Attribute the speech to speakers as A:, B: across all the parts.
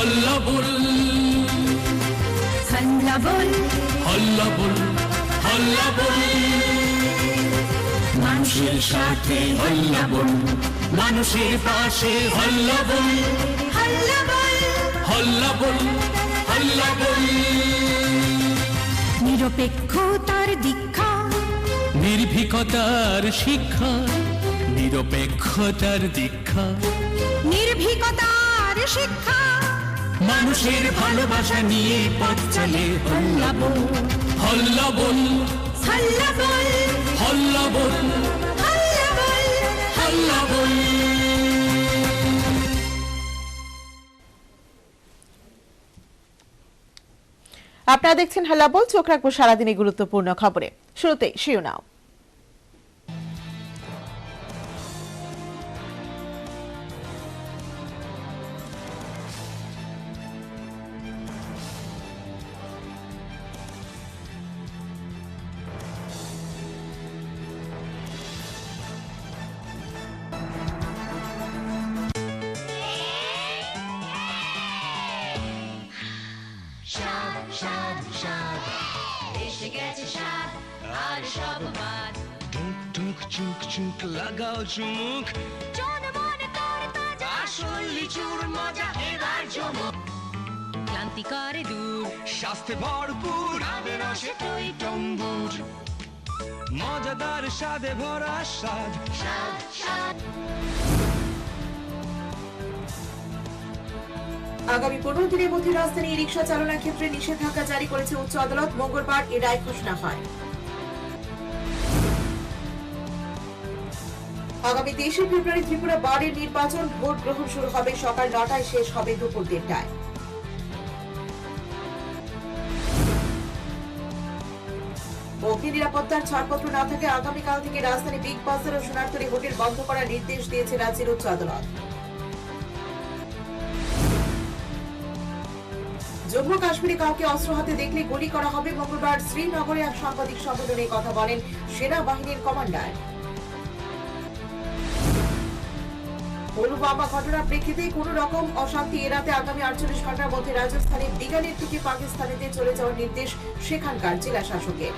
A: হল্লা বল
B: হল্লা বল
A: হল্লা বল হল্লা বল মানুষের সাথে হল্লা বল মানুষের পাশে হল্লা বল
B: হল্লা বল
A: হল্লা বল হল্লা বল
B: নিরপেক্ষতার দীক্ষা
A: নির্ভীকতার শিক্ষা নিরপেক্ষতার দীক্ষা
B: নির্ভীকতার শিক্ষা
A: মানুষের ভালোবাসা নিয়ে পথ চলে হল্লা বল হল্লা বল
B: হল্লা বল
A: হল্লা বল
B: হল্লা বল
A: হল্লা বল।
C: আপনারা দেখছেন হাল্লা বল, চোখ রাখবো সারাদিনের গুরুত্বপূর্ণ খবরে। শুরুতেই শিরোনাম।
D: টুক চুক চুক লাগাও চুমুক আসল লিচুর মজা এবার জমুক
E: ক্লান্তি করে দূর
D: স্বাস্থ্যে ভরপুর রসে টই টম্বুর মজাদার স্বাদে ভরা স্বাদ
F: আগামী 15 দিনের মধ্যে রাজধানী রিকশা চালনার ক্ষেত্রে নিষেধাজ্ঞা জারি করেছে উচ্চ আদালত। মঙ্গলবার এ রায় ঘোষণা হয়। আগামী 23 ফেব্রুয়ারি ত্রিপুরা বারের নির্বাচন। ভোট গ্রহণ শুরু হবে সকাল 9টায়, শেষ হবে দুপুর 1টায়। অগ্নি নিরাপত্তার ছাড়পত্র না থাকে আগামীকাল থেকে রাজধানী বিগ বাজার ও সোনারতরী হোটেল বন্ধ করার নির্দেশ দিয়েছে রাজ্যের উচ্চ আদালত। জম্মু কাশ্মীরে কাউকে অস্ত্র হাতে দেখলে গুলি করা হবে। মঙ্গলবার শ্রীনগরে এক সাংবাদিক সম্মেলনে কথা বলেন সেনাবাহিনীর কমান্ডার। পুলওয়ামা ঘটনার প্রেক্ষিতে কোন রকম অশান্তি এড়াতে আগামী 48 ঘন্টার মধ্যে রাজস্থানের বিকানের থেকে পাকিস্তানেতে চলে যাওয়ার নির্দেশ সেখানকার জেলা শাসকের।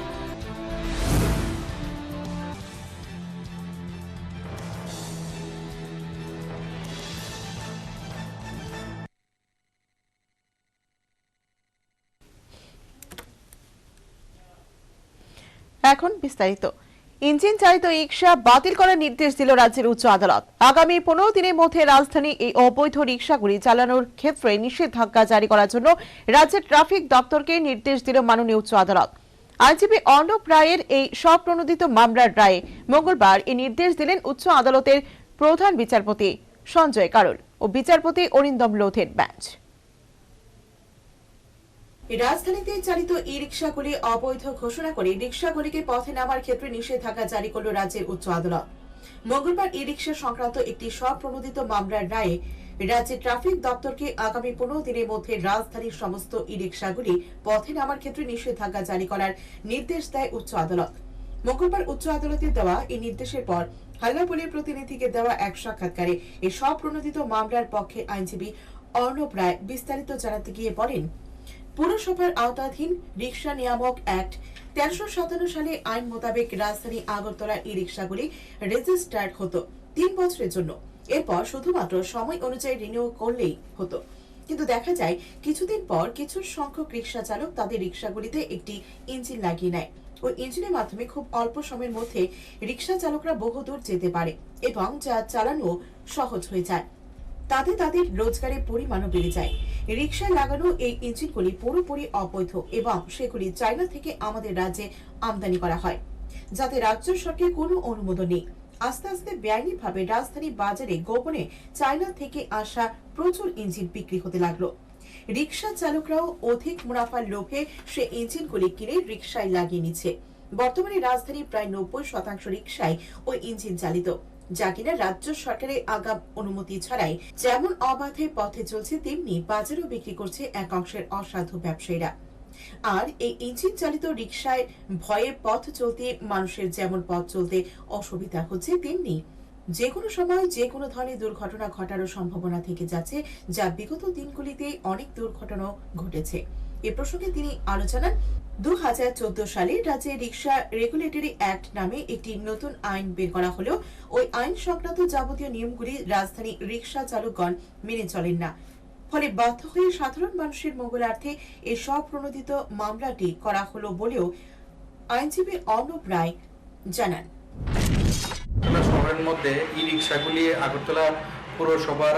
C: এখন বিস্তারিত। ইঞ্জিন চালিত রিকশা বাতিল করার নির্দেশ দিল রাজ্যের উচ্চ আদালত। আগামী 15 দিনের মধ্যে রাজধানী এই অবৈধ রিকশাগুলি চালানোর ক্ষেত্রে নিষেধাজ্ঞা জারি করার জন্য রাজ্যের ট্রাফিক দপ্তরকে নির্দেশ দিল মাননীয় উচ্চ আদালত। আইনজীবী অর্ণব রায়ের এই স্বপ্রণোদিত মামলার রায়ে মঙ্গলবার এই নির্দেশ দিলেন উচ্চ আদালতের প্রধান বিচারপতি সঞ্জয় কারোল ও বিচারপতি অরিন্দম লোধের বেঞ্চ।
F: রাজধানীতে চালিত ই রিকশাগুলি অবৈধ ঘোষণা করে রিকশাগুলিকে পথে নামার ক্ষেত্রে নিষেধাজ্ঞা জারি করল রাজ্যের উচ্চ আদালত। মঙ্গলবার ই রিকশা সংক্রান্ত একটি স্বপ্রণোদিত মামলার রায়ে রাজ্যের ট্রাফিক দপ্তরকে আগামী 15 দিনের মধ্যে রাজধানীর সমস্ত ই রিকশাগুলি পথে নামার ক্ষেত্রে নিষেধাজ্ঞা জারি করার নির্দেশ দেয় উচ্চ আদালত। মঙ্গলবার উচ্চ আদালতের দেওয়া এই নির্দেশের পর হাল্লাবোলের প্রতিনিধিকে দেওয়া এক সাক্ষাৎকারে এই স্বপ্রণোদিত মামলার পক্ষে আইনজীবী অর্ণব রায় বিস্তারিত জানাতে গিয়ে বলেন, পুরসভার আওতাধীন রিকশা নিয়ামক অ্যাক্ট 1357 সালে আইন মোতাবেক রাজধানী আগরতলা ই রিকশাগুলি রেজিস্টার্ড হতো 3 বছরের জন্য। এরপর শুধুমাত্র সময় অনুযায়ী রিনিউ করলেই হতো। কিন্তু দেখা যায় কিছুদিন পর কিছু সংখ্যক রিকশা চালক তাদের রিকশাগুলিতে একটি ইঞ্জিন লাগিয়ে নেয়। ওই ইঞ্জিনের মাধ্যমে খুব অল্প সময়ের মধ্যে রিকশা চালকরা বহুদূর যেতে পারে এবং যা চালানো সহজ হয়ে যায়। তাতে তাদের রোজগারের পরিমাণও বেড়ে যায়। রিকশায় লাগানো এই ইঞ্জিনগুলি পুরোপুরি অবৈধ এবং সেগুলি চায়না থেকে আমাদের রাজ্যে আমদানি করা হয়, যাতে রাজ্য সরকারের কোনো অনুমোদন নেই। আস্তে আস্তে বেআইনিভাবে রাজধানী বাজারে গোপনে চায়না থেকে আসা প্রচুর ইঞ্জিন বিক্রি হতে লাগলো। রিকশা চালকরাও অধিক মুনাফার লোভে সে ইঞ্জিনগুলি কিনে রিকশায় লাগিয়ে নিচ্ছে। বর্তমানে রাজধানীর প্রায় 90% রিকশায় ওই ইঞ্জিন চালিত, যা কিনা রাজ্য সরকারের আগাম অনুমতি ছাড়াই যেমন অবাধে পথে চলছে তেমনি বাজারেও বিক্রি করছে এক অংশের অসাধু ব্যবসায়ীরা। আর এই ইঞ্জিন চালিত রিকশায় ভয়ে পথ চলতে মানুষের যেমন পথ চলতে অসুবিধা হচ্ছে, তেমনি যে কোনো সময় যে কোনো ধরনের দুর্ঘটনা ঘটারও সম্ভাবনা থেকে যাচ্ছে, যা বিগত দিনগুলিতে অনেক দুর্ঘটনা ঘটেছে। এ প্রসঙ্গে তিনি আরো জানান, 2014 সালে রাজ্যে রিক্সা রেগুলেটরি অ্যাক্ট নামে একটি নতুন আইন বের করা হলেও ওই আইন সংক্রান্ত যাবতীয় নিয়মগুলি রাজধানী রিক্সা চালকগণ মেনে চলেন না। ফলে বাধ্য হয়ে সাধারণ মানুষের মঙ্গলার্থে এই স্বপ্রণোদিত মামলাটি করা হলো বলেও আইনজীবী অর্ণব রায় জানান।
G: শহরের মধ্যে ই রিক্সাগুলি আগরতলা পৌরসভার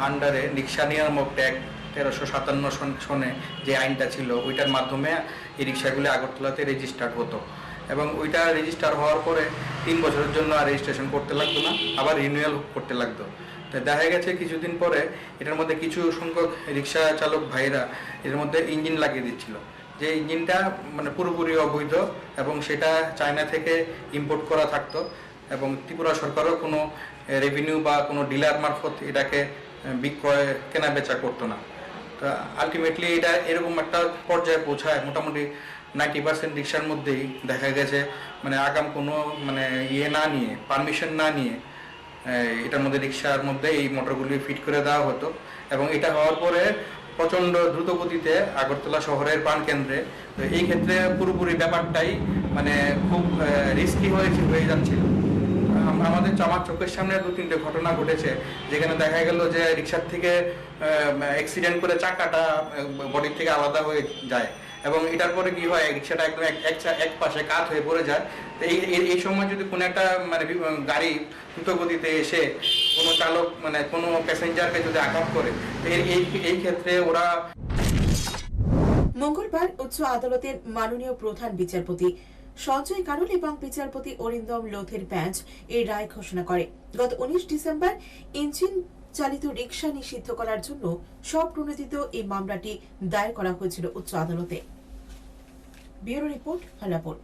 G: আন্ডারে রিক্সা নিয়ামক অ্যাক্ট 1357 সনে যে আইনটা ছিল, ওইটার মাধ্যমে এই রিক্সাগুলি আগরতলাতে রেজিস্টার্ড হতো এবং ওইটা রেজিস্টার হওয়ার পরে 3 বছরের জন্য আর রেজিস্ট্রেশন করতে লাগতো না, আবার রিনিউয়াল করতে লাগতো। তো দেখা গেছে কিছুদিন পরে এটার মধ্যে কিছু সংখ্যক রিক্সা চালক ভাইরা এর মধ্যে ইঞ্জিন লাগিয়ে দিচ্ছিল, যে ইঞ্জিনটা মানে পুরোপুরি অবৈধ এবং সেটা চায়না থেকে ইম্পোর্ট করা থাকতো এবং ত্রিপুরা সরকারও কোনো রেভিনিউ বা কোনো ডিলার মারফত এটাকে বিক্রয় কেনা বেচা করতো না। তো আলটিমেটলি এটা এরকম একটা পর্যায়ে পৌঁছায়, মোটামুটি 90% রিক্সার মধ্যেই দেখা গেছে মানে আগাম কোনো মানে না নিয়ে, পারমিশন না নিয়ে এটার মধ্যে রিক্সার মধ্যে এই মোটরগুলি ফিট করে দেওয়া হতো এবং এটা হওয়ার পরে প্রচণ্ড দ্রুত গতিতে আগরতলা শহরের প্রাণকেন্দ্রে, তো এই ক্ষেত্রে পুরোপুরি ব্যাপারটাই মানে খুব রিস্কি হয়ে যাচ্ছিল। আমার চোখের সামনে 2-3টে ঘটনা ঘটেছে যেখানে দেখা গেল যে রিক্সার থেকে অ্যাক্সিডেন্ট করে চাকাটা বডির থেকে আলাদা হয়ে যায় এবং এটার পরে কি হয়, রিক্সাটা একদম এক পাশে কাত হয়ে পড়ে যায়। তো এই সময় যদি কোনো একটা মানে গাড়ি দ্রুত গতিতে এসে কোনো চালক মানে কোনো প্যাসেঞ্জারকে যদি আঘাত করে, এই ক্ষেত্রে ওরা।
F: মঙ্গলবার উচ্চ আদালতের মাননীয় প্রধান বিচারপতি সঞ্জয় কারোল এবং বিচারপতি অরিন্দম লোধের বেঞ্চ এই রায় ঘোষণা করে। গত 19 ডিসেম্বর ইঞ্জিন চালিত রিক্সা নিষিদ্ধ করার জন্য স্বপ্রণোদিত এই মামলাটি দায়ের করা হয়েছিল উচ্চ আদালতে। Bureau report, Halapur.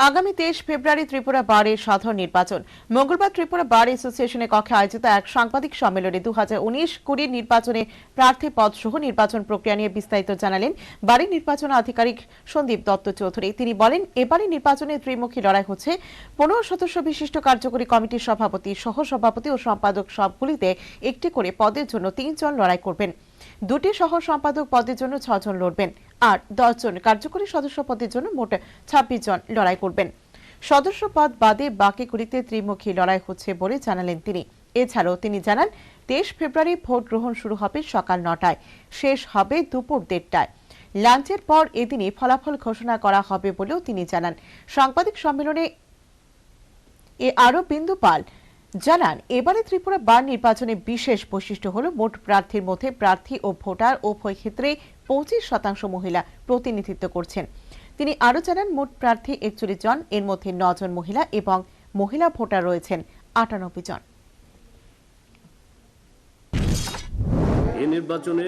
C: আগামী 23 ফেব্রুয়ারি ত্রিপুরা বারের সাধারণ নির্বাচন। মঙ্গলবার ত্রিপুরা বার অ্যাসোসিয়েশনের কক্ষে আয়োজিত এক সাংবাদিক সম্মেলনে 2019-20 নির্বাচনে প্রার্থী পদ সহ নির্বাচন প্রক্রিয়া নিয়ে বিস্তারিত জানালেন বারের নির্বাচন আধিকারিক সন্দীপ দত্ত চৌধুরী। তিনি বলেন, এবারে নির্বাচনে ত্রিমুখী লড়াই হচ্ছে। 15 সদস্য বিশিষ্ট কার্যকরী কমিটির সভাপতি, সহ-সভাপতি ও সম্পাদক সবগুলিতে একটি করে পদের জন্য 3 জন লড়াই করবেন। 2টি সহ সম্পাদক পদের জন্য 6 জন লড়বেন আর 10 জন কার্যকরী সদস্য পদের জন্য মোট 26 জন লড়াই করবেন। সদস্য পদ বাদে বাকিগুলিতে ত্রিমুখী লড়াই হচ্ছে বলে জানালেন তিনি। এছাড়াও তিনি জানান, 23 ফেব্রুয়ারি ভোট গ্রহণ শুরু হবে সকাল 9টায়, শেষ হবে দুপুর 1:30টায়। লাঞ্চের পর এদিনই ফলাফল ঘোষণা করা হবে বলেও তিনি জানান। সাংবাদিক সম্মেলনে আরো বিন্দু পাল জানান, এবারে ত্রিপুরা বার নির্বাচনে বিশেষ বৈশিষ্ট্য হল মোট প্রার্থীর মধ্যে প্রার্থী ও ভোটার উভয় ক্ষেত্রে 25% মহিলা প্রতিনিধিত্ব করছেন। তিনি আরো জানান, মোট প্রার্থী 41 জন, এর মধ্যে 9 জন মহিলা এবং মহিলা ভোটার রয়েছেন 98 জন।
H: এই নির্বাচনে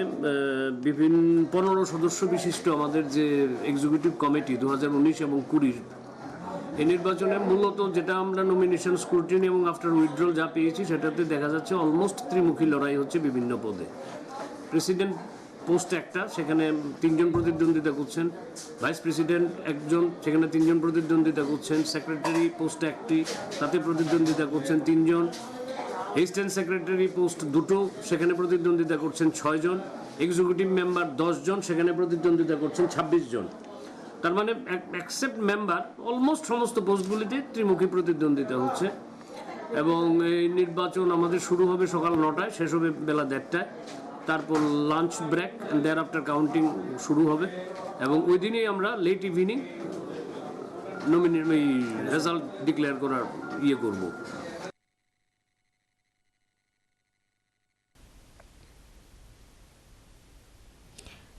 H: বিভিন্ন 15 সদস্য বিশিষ্ট আমাদের যে এক্সিকিউটিভ কমিটি 2019 এবং 20 এই নির্বাচনে মূলত যেটা আমরা নমিনেশন স্ক্রুটিনি এবং আফটার উইথড্রল যা পেয়েছি সেটাতে দেখা যাচ্ছে অলমোস্ট ত্রিমুখী লড়াই হচ্ছে বিভিন্ন পদে। প্রেসিডেন্ট পোস্ট একটা, সেখানে 3 জন প্রতিদ্বন্দ্বিতা করছেন। ভাইস প্রেসিডেন্ট 1 জন, সেখানে 3 জন প্রতিদ্বন্দ্বিতা করছেন। সেক্রেটারি পোস্ট একটি, তাতে প্রতিদ্বন্দ্বিতা করছেন 3 জন। অ্যাসিস্ট্যান্ট সেক্রেটারি পোস্ট 2টো, সেখানে প্রতিদ্বন্দ্বিতা করছেন 6 জন। এক্সিকিউটিভ মেম্বার 10 জন, সেখানে প্রতিদ্বন্দ্বিতা করছেন 26 জন। তার মানে অ্যাকসেপ্ট মেম্বার অলমোস্ট সমস্ত পোস্টগুলিতে ত্রিমুখী প্রতিদ্বন্দ্বিতা হচ্ছে এবং এই নির্বাচন আমাদের শুরু হবে সকাল 9টায়, শেষ হবে বেলা 1:30টায়। তারপর lunch break and thereafter counting শুরু হবে এবং ওই দিনেই আমরা লেট ইভিনিং রেজাল্ট ডিক্লেয়ার করার করব।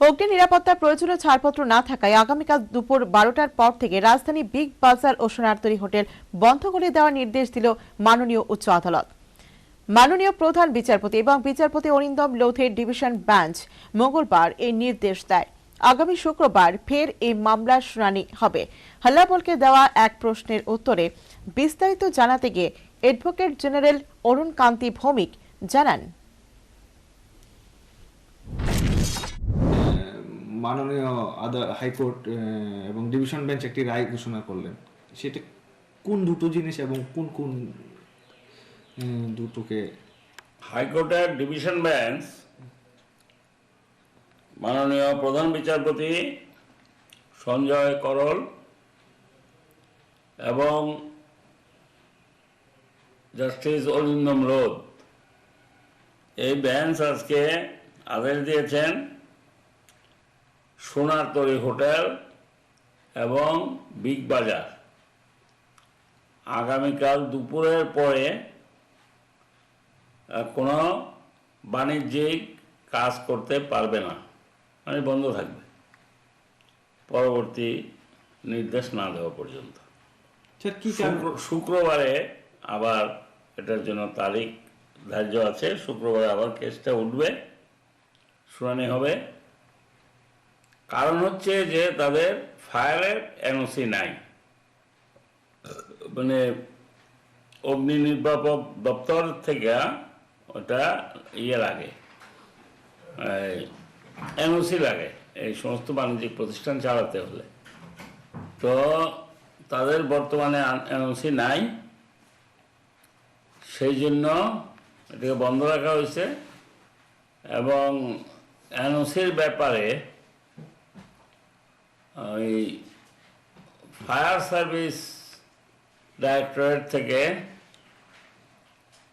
C: অগ্নি নিরাপত্তার প্রয়োজনীয় ছাড়পত্র না থাকায় আগামীকাল দুপুর 12টার পর থেকে রাজধানী বিগ বাজার ও সোনারতরী হোটেল বন্ধ করে দেওয়ার নির্দেশ দিল মাননীয় উচ্চ আদালত। মাননীয় প্রধান বিচারপতি এবং বিচারপতি অরিন্দম লোধের ডিভিশন বেঞ্চ মঙ্গলবার এই নির্দেশ দেয়। আগামী শুক্রবার ফের এই মামলার শুনানি হবে। হল্লাবলকে দেওয়া এক প্রশ্নের উত্তরে বিস্তারিত জানাতে গিয়ে অ্যাডভোকেট জেনারেল অরুণ কান্তি ভৌমিক জানান,
I: মাননীয় হাইকোর্ট এবং ডিভিশন বেঞ্চ একটি রায় ঘোষণা করলেন, সেটা কোন দুটো জিনিস এবং কোন কোন দুটোকে?
J: হাইকোর্টের ডিভিশন বেঞ্চ মাননীয় প্রধান বিচারপতি সঞ্জয় করল এবং জাস্টিস অরিন্দম লোধ, এই বেঞ্চ আজকে আদেশ দিয়েছেন সোনার তরী হোটেল এবং বিগ বাজার আগামীকাল দুপুরের পরে কোনো বাণিজ্যিক কাজ করতে পারবে না, মানে বন্ধ থাকবে পরবর্তী নির্দেশ না দেওয়া পর্যন্ত। শুক্রবারে আবার এটার জন্য তারিখ ধার্য আছে, শুক্রবারে আবার কেসটা উঠবে, শুনানি হবে। কারণ হচ্ছে যে তাদের ফায়ারের এনওসি নাই, মানে অগ্নি নির্বাপক দপ্তর থেকে ওটা লাগে, এনওসি লাগে এই সমস্ত বাণিজ্যিক প্রতিষ্ঠান চালাতে হলে। তো তাদের বর্তমানে এনওসি নাই, সেই জন্য এটাকে বন্ধ রাখা হয়েছে। এবং এনওসির ব্যাপারে ওই ফায়ার সার্ভিস ডাইরেক্টরেট থেকে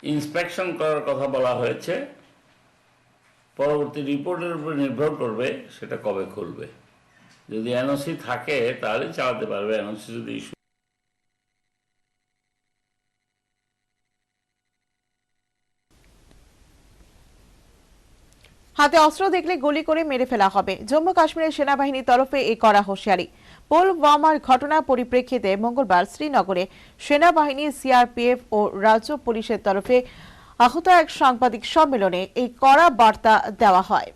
J: ইন্সপেকশন করার কথা বলা হয়েছে, পরবর্তী রিপোর্টের উপর নির্ভর করবে সেটা কবে খুলবে। যদি এনওসি থাকে তাহলে চালাতে পারবে, এনওসি যদি ইস্যু
C: হাতে অস্ত্র দেখলে গুলি করে মেরে ফেলা হবে, জম্মু কাশ্মীরের সেনাবাহিনীর তরফে এই কড়া হুঁশিয়ারি। পুলওয়ামার ঘটনা পরিপ্রেক্ষিতে মঙ্গলবার শ্রীনগরে সেনাবাহিনী, সিআরপিএফ ও রাজ্য পুলিশের তরফে আহত এক সাংবাদিক সম্মেলনে এই কড়া বার্তা দেওয়া হয়।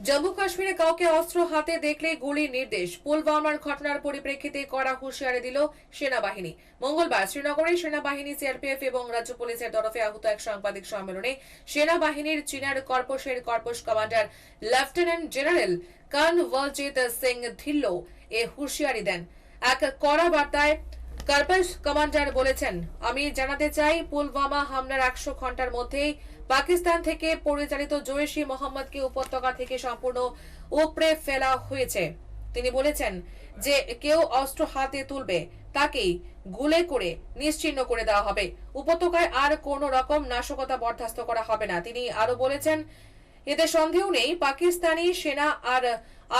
K: জম্মু কাশ্মীরে কাউকে অস্ত্র হাতে দেখলে গুলির নির্দেশ, পুলওয়ামার ঘটনার পরিপ্রেক্ষিতে কড়া হুঁশিয়ারি দিল সেনাবাহিনী। মঙ্গলবার শ্রীনগরে সেনাবাহিনী, সিআরপিএফ এবং রাজ্য পুলিশের তরফে আহত এক সাংবাদিক সম্মেলনে সেনাবাহিনীর চিনার কর্পসের corps commander lieutenant general Kanwaljit Singh Dhillon এ হুঁশিয়ারি দেন। এক কড়া বার্তায় কর্পস কমান্ডার বলেছেন, আমি জানাতে চাই, পুলওয়ামা হামলার 100 ঘন্টার মধ্যেই পাকিস্তান থেকে পরিচালিত জৈশ-ই মোহাম্মদকে উপত্যকা থেকে সম্পূর্ণ উপড়ে ফেলা হয়েছে। তিনি বলেছেন যে কেউ অস্ত্র হাতে তুলবে তাকেই গুলি করে নিশ্চিহ্ন করে দেওয়া হবে, উপত্যকায় আর কোনো রকম নাশকতা বরদাস্ত করা হবে না। তিনি আরো বলেছেন, এতে সন্দেহ নেই পাকিস্তানি সেনা আর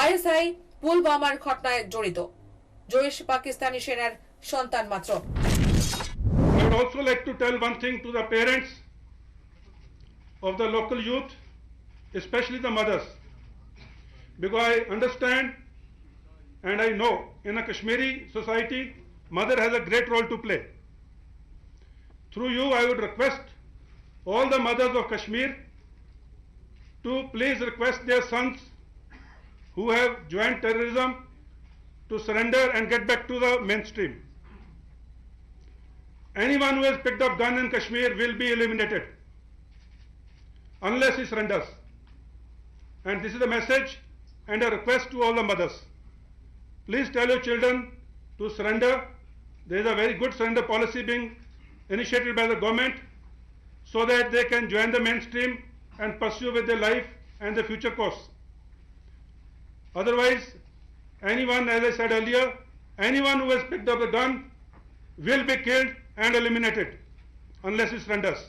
K: আইএসআই পুলওয়ামার ঘটনায় জড়িত। জৈশ পাকিস্তানি সেনার সন্তান মাত্র।
L: I would also like to tell one thing to the parents of the local youth, especially the mothers, because I understand and I know in a Kashmiri society, mother has a great role to play. Through you, I would request all the mothers of Kashmir to please request their sons who have joined terrorism to surrender and get back to the mainstream. Anyone who has picked up gun in Kashmir will be eliminated unless he surrenders. And this is a message and a request to all the mothers. Please tell your children to surrender. There is a very good surrender policy being initiated by the government so that they can join the mainstream and pursue with their life and their future course. Otherwise, anyone, as I said earlier, anyone who has picked up a gun will be killed and eliminated unless he surrenders.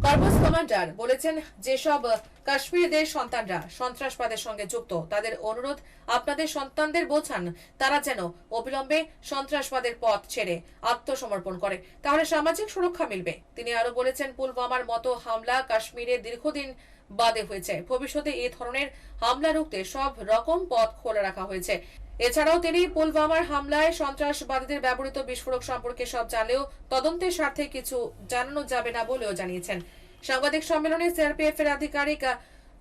K: Corps commander বলেছেন, যেসব কাশ্মীরিদের সন্তানরা সন্ত্রাসবাদের সঙ্গে যুক্ত তাদের অনুরোধ আপনাদের সন্তানদের বোঝান তারা যেন অবিলম্বে সন্ত্রাসবাদের পথ ছেড়ে আত্মসমর্পণ করে, তাহলে সামাজিক সুরক্ষা মিলবে। তিনি আরো বলেছেন, পুলওয়ামার মতো হামলা কাশ্মীরে দীর্ঘদিন বাদে হয়েছে, ভবিষ্যতে এই ধরনের হামলা রুখতে সব রকম পথ খোলা রাখা হয়েছে। এছাড়াও তিনি পুলওয়ামার হামলায় সন্ত্রাসবাদীদের ব্যবহৃত বিস্ফোরক সম্পর্কে সব জানলেও তদন্তের স্বার্থে কিছু জানানো যাবে না বলেও জানিয়েছেন। সাংবাদিক সম্মেলনে সিআরপিএফ এর আধিকারিক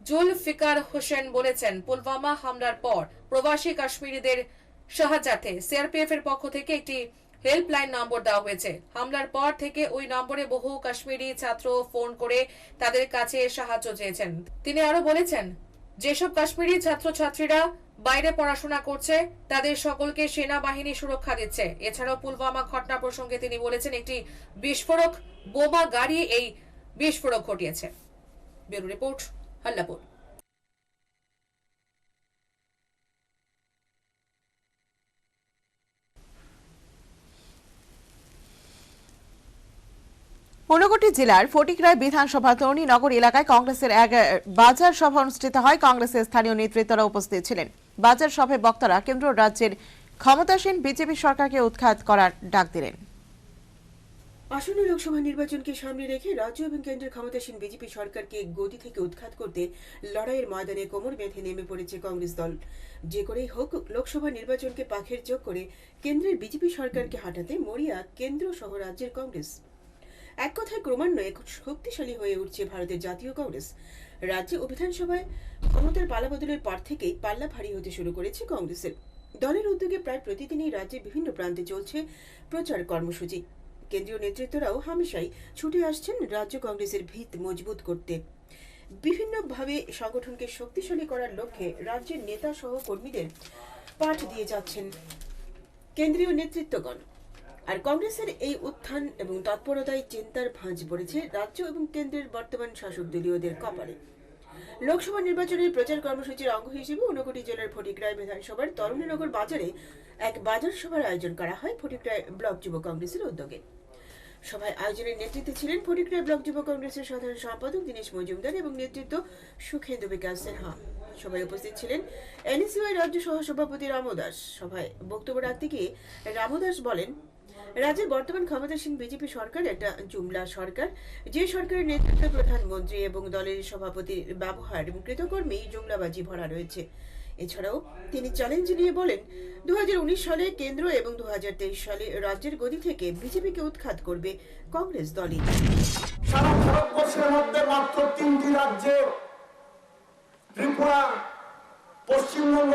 K: জুলফিকার হোসেন বলেছেন, পুলওয়ামা হামলার পর প্রবাসী কাশ্মীরিদের সাহায্যার্থে সিআরপিএফ এর পক্ষ থেকে একটি হেল্পলাইন নম্বর দেওয়া হয়েছে। হামলার পর থেকে ওই নম্বরে বহু কাশ্মীরি ছাত্র ফোন করে তাদের কাছে সাহায্য চেয়েছেন। তিনি আরো বলেছেন, যেসব কাশ্মীরি ছাত্রছাত্রীরা বাইরে পড়াশোনা করছে তাদের সকলকে সেনাবাহিনী সুরক্ষা দিচ্ছে। এছাড়াও পুলওয়ামা ঘটনা প্রসঙ্গে তিনি বলেছেন, একটি বিস্ফোরক বোমা গাড়ি এই বিস্ফোরক ঘটিয়েছে। Bureau report, হাল্লাপুর।
C: ঊনকোটি জেলার ফটিকরায় বিধানসভা তরুণীনগর এলাকায় কংগ্রেসের এক বাজার সভা অনুষ্ঠিত হয়। কংগ্রেসের স্থানীয় নেতৃত্বরা উপস্থিত ছিলেন। বাজার সভায় বক্তারা কেন্দ্র রাজ্যের ক্ষমতাসীন বিজেপি সরকারকে উৎখাত করার ডাক দিলেন।
M: আসন্ন লোকসভা নির্বাচনকে সামনে রেখে রাজ্য এবং কেন্দ্রের ক্ষমতাসীন বিজেপি সরকারকে গদি থেকে উৎখাত করতে লড়াইয়ের ময়দানে কোমর বেঁধে নেমে পড়েছে কংগ্রেস দল। যে করেই হোক লোকসভা নির্বাচনকে পাখের চোখ করে কেন্দ্রের বিজেপি সরকারকে হাঁটাতে মরিয়া কেন্দ্র সহ রাজ্যের কংগ্রেস। এক কথায় ক্রমান্বয়ে শক্তিশালী হয়ে উঠছে ভারতের জাতীয় কংগ্রেস। রাজ্যে ও বিধানসভায় ক্ষমতার পালাবদলের পর থেকেই পাল্লা ভারী হতে শুরু করেছে কংগ্রেসের। দলের উদ্যোগে প্রায় প্রতিদিনই রাজ্যের বিভিন্ন প্রান্তে চলছে প্রচার কর্মসূচি। কেন্দ্রীয় নেতৃত্বরাও হামেশাই ছুটে আসছেন রাজ্য কংগ্রেসের ভিত মজবুত করতে। বিভিন্নভাবে সংগঠনকে শক্তিশালী করার লক্ষ্যে রাজ্যের নেতা সহ কর্মীদের পাঠ দিয়ে যাচ্ছেন কেন্দ্রীয় নেতৃত্বগণ। আর কংগ্রেসের এই উত্থান এবং তৎপরতায় চিন্তার ভাঁজ পড়েছে রাজ্য এবং কেন্দ্রের বর্তমান শাসক দলীয়দের কপালে। লোকসভা নির্বাচনের প্রচার কর্মসূচির অঙ্গ হিসেবে ঊনকোটি জেলার ফটিকরায় বিধানসভার তরুণীনগর বাজারে এক বাজার সভার আয়োজন করা হয় ফটিকরায় ব্লক যুব কংগ্রেসের উদ্যোগে। সভায় আয়োজনের নেতৃত্বে ছিলেন ফটিকরায় ব্লক যুব কংগ্রেসের সাধারণ সম্পাদক দীনেশ মজুমদার এবং নেতৃত্ব সুখেন্দু বিকাশ সিনহা। সভায় উপস্থিত ছিলেন এনএসইউআই রাজ্য সহসভাপতি রামদাস। সভায় বক্তব্য রাখতে গিয়ে রামদাস বলেন, রাজ্যের বর্তমান ক্ষমতাসীন বিজেপি সরকার একটা জুমলা সরকার, যে সরকারের নেতৃত্বে প্রধানমন্ত্রী এবং দলের সভাপতির ব্যবহার এবং কৃতকর্মী জুমলাবাজি ভরা রয়েছে। এছাড়াও তিনি চ্যালেঞ্জ নিয়ে বলেন, 2019 সালে কেন্দ্র এবং 2023 সালে রাজ্যের গদি থেকে বিজেপিকে উৎখাত করবে কংগ্রেস দলই।
N: সারা ভারতবর্ষের মধ্যে মাত্র 3টি রাজ্যে, ত্রিপুরা, পশ্চিমবঙ্গ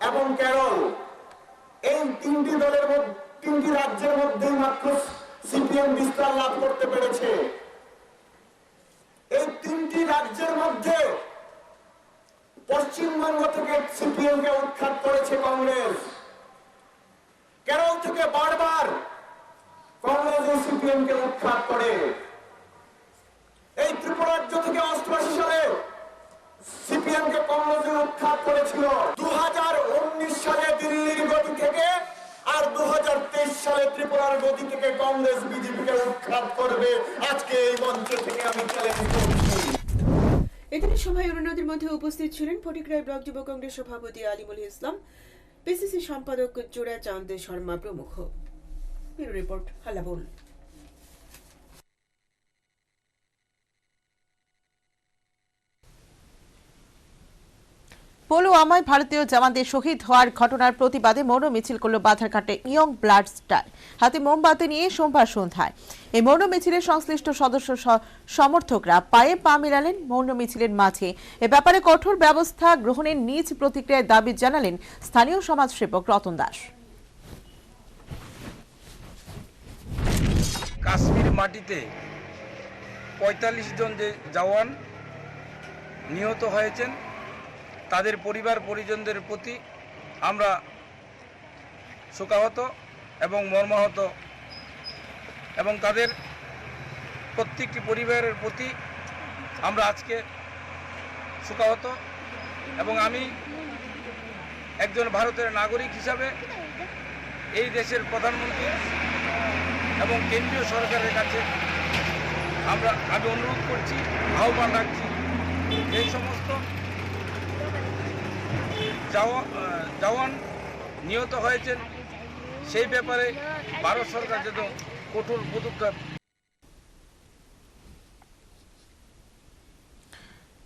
N: এবং কেরল, এই 3টি রাজ্যের মধ্যে মাত্র সিপিএম বিস্তার লাভ করতে পেরেছে। এই 3টি রাজ্যের মধ্যে পশ্চিমবঙ্গ থেকে সিপিএম কে উৎখাত করেছে কংগ্রেস। কেরল থেকে বারবার কংগ্রেস সিপিএম কে উৎখাত করে। এই ত্রিপুরা রাজ্য থেকে 88 সালে সিপিএম কে কংগ্রেস উৎখাত করেছিল। 2019 সালে দিল্লির গদি থেকে আর 2023 সালে ত্রিপুরার গদি থেকে কংগ্রেস বিজেপিকে উৎখাত করবে। আজকে এই মঞ্চ থেকে আমি চ্যালেঞ্জ করছি।
M: এদিনের সভায় অন্যদের মধ্যে উপস্থিত ছিলেন ফটিকরায় ব্লক যুব কংগ্রেস সভাপতি আলিমুল ইসলাম, পিসিসি সম্পাদক চূড়া চাঁদ শর্মা প্রমুখ। Bureau report, হাল্লাবোল।
C: পুলওয়ামায় ভারতীয় জওয়ানদের শহীদ হওয়ার ঘটনার প্রতিবাদে মৌন মিছিল করল বাধারঘাটে ইয়ং ব্লাড স্টার। হাতে মোমবাতি নিয়ে সোমবার সন্ধ্যায় এই মৌন মিছিলের সংশ্লিষ্ট সদস্য সমর্থকরা পায়ে পা মেলালেন মৌন মিছিলের মাঝে। এ ব্যাপারে কঠোর ব্যবস্থা গ্রহণের নিজ প্রতিক্রিয়ায় দাবি জানালেন স্থানীয় সমাজসেবক রতন দাস।
O: কাশ্মীর মাটিতে 45 জন যে জওয়ান নিহত হয়েছেন, তাদের পরিবার পরিজনদের প্রতি আমরা শোকাহত এবং মর্মাহত, এবং তাদের প্রত্যেকটি পরিবারের প্রতি আমরা আজকে শোকাহত। এবং আমি একজন ভারতের নাগরিক হিসাবে এই দেশের প্রধানমন্ত্রী এবং কেন্দ্রীয় সরকারের কাছে আমি অনুরোধ করছি, আহ্বান রাখছি, এই সমস্ত জওয়ান নিহত হয়েছেন সেই ব্যাপারে ভারত সরকার যেন কঠোর পদক্ষেপ।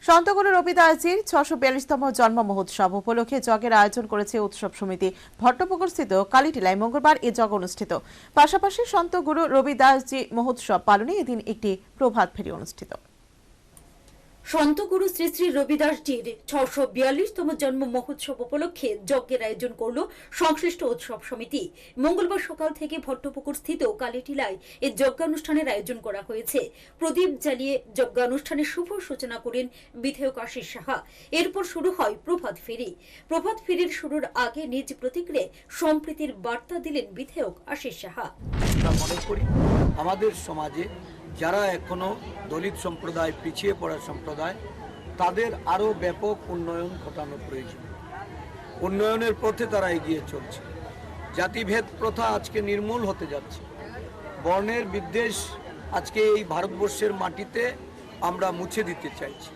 C: সন্তগুরু রবিদাসজির 642তম জন্ম মহোৎসব উপলক্ষে যজ্ঞের আয়োজন করেছে উৎসব সমিতি। ভট্টপুকুরস্থিত কালীটিলায় মঙ্গলবার এই যজ্ঞ অনুষ্ঠিত। পাশাপাশি সন্তগুরু রবিদাসজি মহোৎসব পালনে এদিন একটি প্রভাত ফেরি অনুষ্ঠিত।
P: সন্তগুরু শ্রী শ্রী রবিদাসজির 642তম জন্ম মহোৎসব উপলক্ষে যজ্ঞের আয়োজন করল সংশ্লিষ্ট উৎসব সমিতি। মঙ্গলবার সকাল থেকে ভট্টপুকুর স্থিত কালীটিলায় এই যজ্ঞানুষ্ঠানের আয়োজন করা হয়েছে। প্রদীপ জ্বালিয়ে যজ্ঞানুষ্ঠানের শুভ সূচনা করেন বিধায়ক আশিস সাহা। এরপর শুরু হয় প্রভাত ফেরি। প্রভাত ফেরির শুরুর আগে নিজ প্রতিক্রিয়ায় সম্প্রীতির বার্তা দিলেন বিধায়ক আশিস সাহা।
Q: মনে করি আমাদের সমাজে যারা এখনো দলিত সম্প্রদায়, পিছিয়ে পড়া সম্প্রদায়, তাদের আরও ব্যাপক উন্নয়ন ঘটানো প্রয়োজন। উন্নয়নের পথে তারা এগিয়ে চলছে। জাতিভেদ প্রথা আজকে নির্মূল হতে যাচ্ছে। বর্ণের বিদ্বেষ আজকে এই ভারতবর্ষের মাটিতে আমরা মুছে দিতে চাইছি।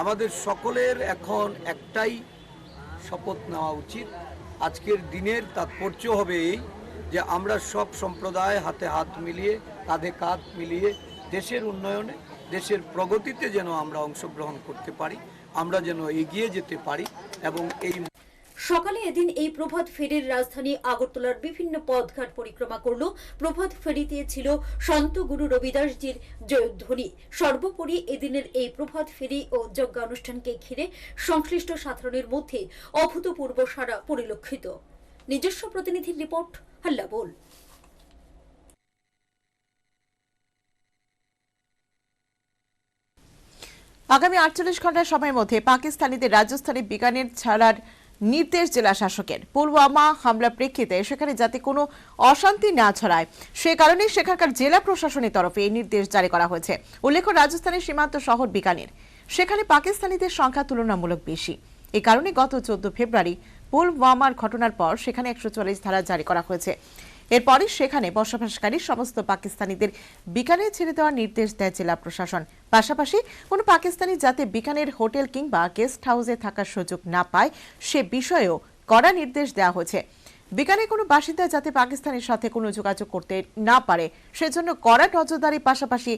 Q: আমাদের সকলের এখন একটাই শপথ নেওয়া উচিত। আজকের দিনের তাৎপর্য হবে এই যে আমরা সব সম্প্রদায় হাতে হাত মিলিয়ে, কাঁধে কাঁধ মিলিয়ে দেশের উন্নয়নে, দেশের প্রগতিতে যেন আমরা অংশগ্রহণ করতে পারি, আমরা যেন এগিয়ে যেতে পারি। এবং এই
P: সকালে এদিন এই প্রভাত ফেরির রাজধানী আগরতলার বিভিন্ন পথঘাট পরিক্রমা করল। প্রভাত ফেরিতে ছিল সন্ত গুরু রবিদাসজির জয়ধ্বনি। সর্বোপরি এদিনের এই প্রভাত ফেরি ও যজ্ঞানুষ্ঠানকে ঘিরে সংশ্লিষ্ট সাধারণের মধ্যে অভূতপূর্ব সাড়া পরিলক্ষিত। নিজস্ব প্রতিনিধির রিপোর্ট, হাল্লাবোল।
C: আগামী 48 ঘন্টার সময়ের মধ্যে পাকিস্তানিদের রাজস্থানে বিকানের ছাড়ার নির্দেশ জেলা শাসকের। পুলওয়ামা হামলার প্রেক্ষিতে সেখানে যাতে কোনো অশান্তি না ছড়ায় সে কারণে সেখানকার জেলা প্রশাসনের তরফে এই নির্দেশ জারি করা হয়েছে। উল্লেখ্য, রাজস্থানের সীমান্ত শহর বিকানের, সেখানে পাকিস্তানিদের সংখ্যা তুলনামূলক বেশি। এ কারণে গত 14 ফেব্রুয়ারি পুলওয়ামার ঘটনার পর সেখানে 144 ধারা জারি করা হয়েছে। এরপরই সেখানে বসবাসকারী সমস্ত পাকিস্তানিদের বিকানে ছেড়ে দেওয়ার নির্দেশ দেয় জেলা প্রশাসন। পাশাপাশি কোনো পাকিস্তানি যাতে বিকানের হোটেল কিংবা গেস্ট হাউসে থাকার সুযোগ না পায় সে বিষয়েও কড়া নির্দেশ দেওয়া হয়েছে। বিকানে কোনো বাসিন্দা যাতে পাকিস্তানের সাথে কোনো যোগাযোগ করতে না পারে সেজন্য কড়া নজরদারির পাশাপাশি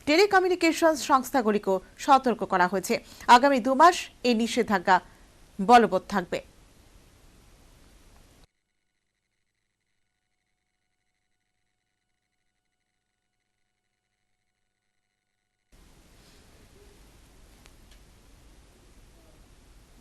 C: টেলিকমিউনিকেশন সংস্থাগুলিকেও সতর্ক করা হয়েছে। আগামী 2 মাস এই নিষেধাজ্ঞা বলবৎ থাকবে।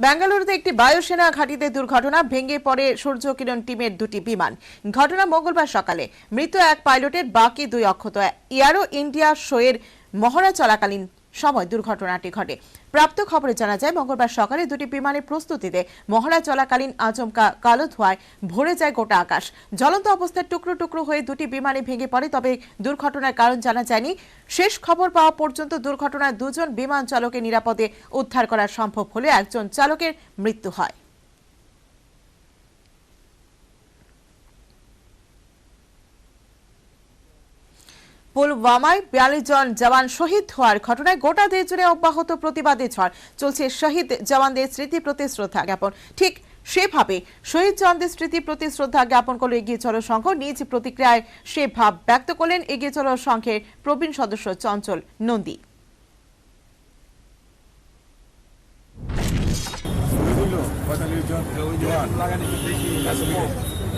C: বেঙ্গালুরুতে একটি বায়ুসেনা ঘাঁটিতে দুর্ঘটনা, ভেঙে পড়ে সূর্যকিরণ টিমের 2টি বিমান। ঘটনা মঙ্গলবার সকালে। মৃত এক পাইলটের, বাকি 2 অক্ষত। এয়ারো ইন্ডিয়া শোয়ের মহড়া চলাকালীন সময় দুর্ঘটনাটি ঘটে। প্রাপ্ত খবরে জানা যায় মঙ্গলবার সকালে 2টি বিমানের প্রস্তুতিতে মহড়া চলাকালীন আচমকা কালো ধোঁয়ায় ভরে যায় গোটা আকাশ। জ্বলন্ত অবস্থায় টুকরো টুকরো হয়ে 2টি বিমানে ভেঙে পড়ে। তবে দুর্ঘটনার কারণ জানা যায়নি। শেষ খবর পাওয়া পর্যন্ত দুর্ঘটনায় 2 জন বিমান চালকের নিরাপদে উদ্ধার করা সম্ভব হলে একজন চালকের মৃত্যু হয়। পুলওয়ামায় 42 জন জওয়ান শহীদ হওয়ার ঘটনায় গোটা দেশ জুড়ে অব্যাহত প্রতিবাদের ঝড় চলছে। শহীদ জওয়ানদের স্মৃতি প্রতি শ্রদ্ধা জ্ঞাপন। ঠিক সেভাবে শহীদ জওয়ানদের স্মৃতি প্রতি শ্রদ্ধা জ্ঞাপন করল এগিয়ে চলো সংঘ। নিজ প্রতিক্রিয়ায় সে ভাব ব্যক্ত করলেন এগিয়ে চলো সংঘের প্রবীণ সদস্য চঞ্চল নন্দী।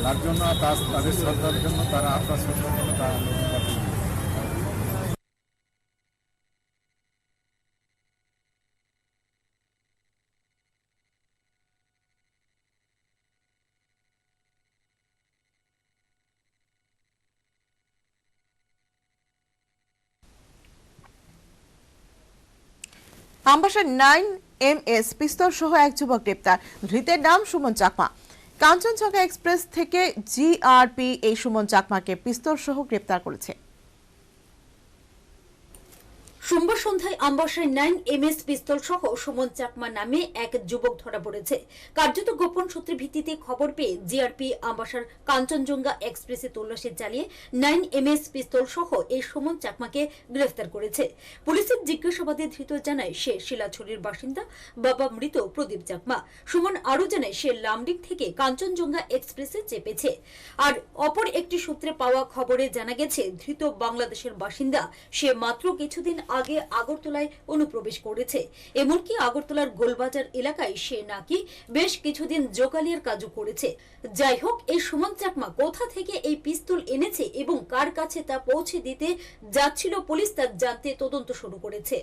R: তার জন্য তাদের শ্রদ্ধার জন্য তারা আত্মার শ্রদ্ধার জন্য তারা
C: আমবাসার 9MS পিস্তল সহ এক যুবক গ্রেপ্তার। ধৃতের নাম সুমন চাকমা। কাঞ্চনজঙ্ঘা এক্সপ্রেস থেকে জিআরপি এই সুমন চাকমাকে পিস্তল সহ গ্রেপ্তার করেছে।
P: সোমবার সন্ধ্যায় আমবাসায় 9MS পিস্তল সহ সুমন চাকমা নামে এক যুবক ধরা পড়েছে। কার্যত গোপন সূত্রের ভিত্তিতে খবর পেয়ে জিআরপি আমবাসার কাঞ্চনজঙ্ঘা এক্সপ্রেসে তল্লাশি চালিয়ে 9MS পিস্তল সহ এই সুমন চাকমাকে গ্রেফতার করেছে। পুলিশের জিজ্ঞাসাবাদে ধৃত জানায় সে শিলাছড়ির বাসিন্দা, বাবা মৃত প্রদীপ চাকমা। সুমন আরও জানায় সে লামডিং থেকে কাঞ্চনজঙ্ঘা এক্সপ্রেসে চেপেছে। আর অপর একটি সূত্রে পাওয়া খবরে জানা গেছে ধৃত বাংলাদেশের বাসিন্দা। সে মাত্র কিছুদিন আগে আগরতলায় অনুপ্রবেশ করেছে। এমনকি আগরতলার গোলবাজার এলাকায় সে নাকি বেশ কিছুদিন জোকালিয়ার কাজও করেছে। যাই হোক, এই সুমন চাকমা কোথা থেকে এই পিস্তল এনেছে এবং কার কাছে তা পৌঁছে দিতে যাচ্ছিল পুলিশ তা জানতে তদন্ত শুরু করেছে।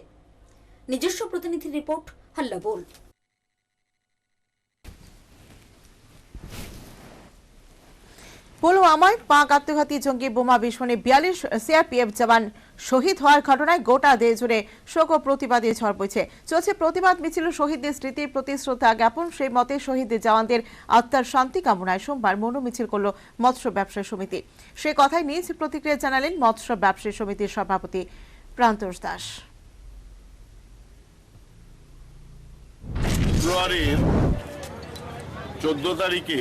P: নিজস্ব প্রতিনিধি রিপোর্ট, হাল্লা বল।
C: পুলওয়ামায় পাক আত্মঘাতী জঙ্গি বোমা বিস্ফোরণে 42 সিআরপিএফ জওয়ান শহীদ হওয়ার ঘটনায় গোটা দেশ জুড়ে শোক ও প্রতিবাদে ঝড় বইছে। চলছে প্রতিবাদ মিছিল, শহীদদের স্মৃতির প্রতি শ্রদ্ধা জ্ঞাপন। সেই মতে শহীদদের জওয়ানদের আত্মার শান্তি কামনায় সোমবার মৌন মিছিল করল মৎস্য ব্যবসায়ী সমিতি। সে কথায় নিজ প্রতিক্রিয়া জানালেন মৎস্য ব্যবসায়ী সমিতির সভাপতি প্রান্তোষ দাস।
S: ফেব্রুয়ারির 14 তারিখে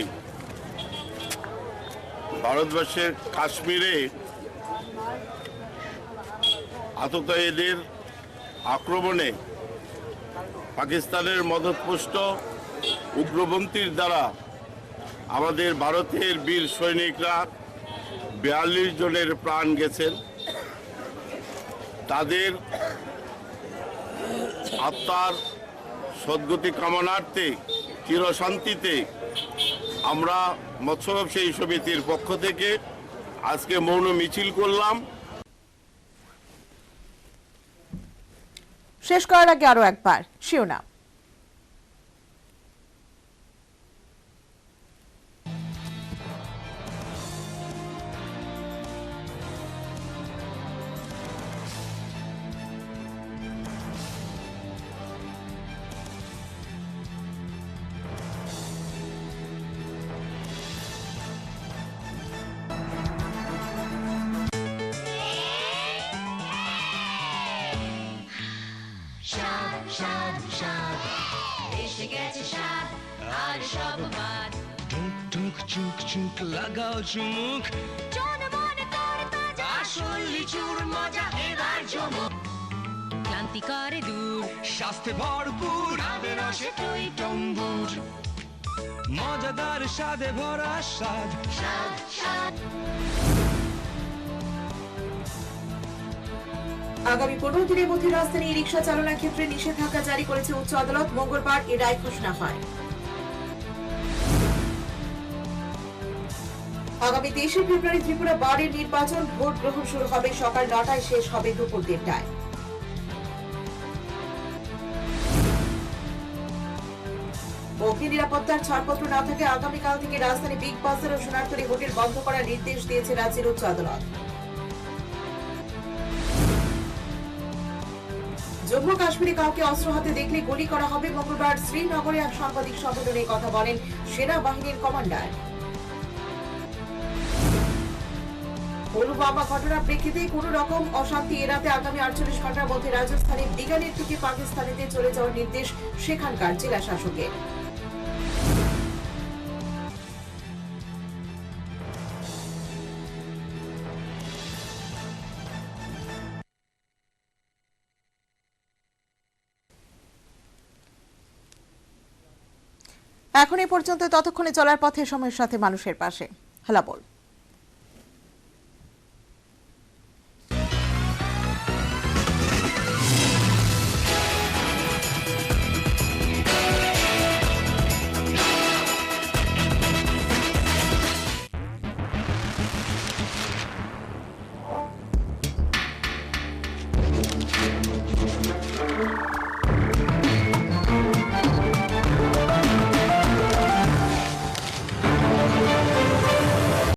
S: ভারতবর্ষের কাশ্মীরে আততায়ীদের আক্রমণে পাকিস্তানের মদতপুষ্ট উগ্রপন্থীর দ্বারা আমাদের ভারতের বীর সৈনিকরা 42 জনের প্রাণ গেছেন। তাদের আত্মার সদ্গতি কামনার্থে চিরশান্তিতে আমরা মৎস্য ব্যবসায়ী সমিতির পক্ষ থেকে আজকে মৌন মিছিল করলাম।
C: শেষ করার আগে আরো একবার শিরোনাম।
E: স্বাদ স্বাদ স্বাদ এসে গেছে স্বাদ আর সব বাদ
D: টুক টুক চুক চুক লাগাও চুমুক
E: জনমনে তোর তাজা আসল লিচুর মজা এবার জমুক ক্লান্তি করে দূর
D: স্বাস্থ্যে ভরপুর
E: স্বাদে রসে টই টম্বুর
D: মজাদার স্বাদে ভরা স্বাদ
E: স্বাদ স্বাদ।
F: আগামী 15 দিনের মধ্যে রাজধানী রিকশা চালনার ক্ষেত্রে নিষেধাজ্ঞা জারি করেছে উচ্চ আদালত। মঙ্গলবার এ রায় ঘোষণা হয়। আগামী 23 ফেব্রুয়ারি ত্রিপুরা বারের নির্বাচন। ভোট গ্রহণ শুরু হবে সকাল 9টায়, শেষ হবে দুপুর 1টায়। অগ্নি নিরাপত্তার ছাড়পত্র না থাকে আগামীকাল থেকে রাজধানী বিগ বাজার ও সোনারতরী হোটেল বন্ধ করার নির্দেশ দিয়েছে রাজ্যের উচ্চ আদালত। জম্মু কাশ্মীরে কাউকে অস্ত্র হাতে দেখলে গুলি করা হবে। মঙ্গলবার শ্রীনগরে এক সাংবাদিক সম্মেলনে কথা বলেন সেনাবাহিনীর কমান্ডার। পুলওয়ামা ঘটনার প্রেক্ষিতে কোন রকম অশান্তি এড়াতে আগামী 48 ঘন্টার মধ্যে রাজস্থানের বিকানের থেকে পাকিস্তানিতে চলে যাওয়ার নির্দেশ সেখানকার জেলা শাসকের।
C: এখন এ পর্যন্ত, ততক্ষণে চলার পথে সময়ের সাথে মানুষের পাশে। হ্যালো বল।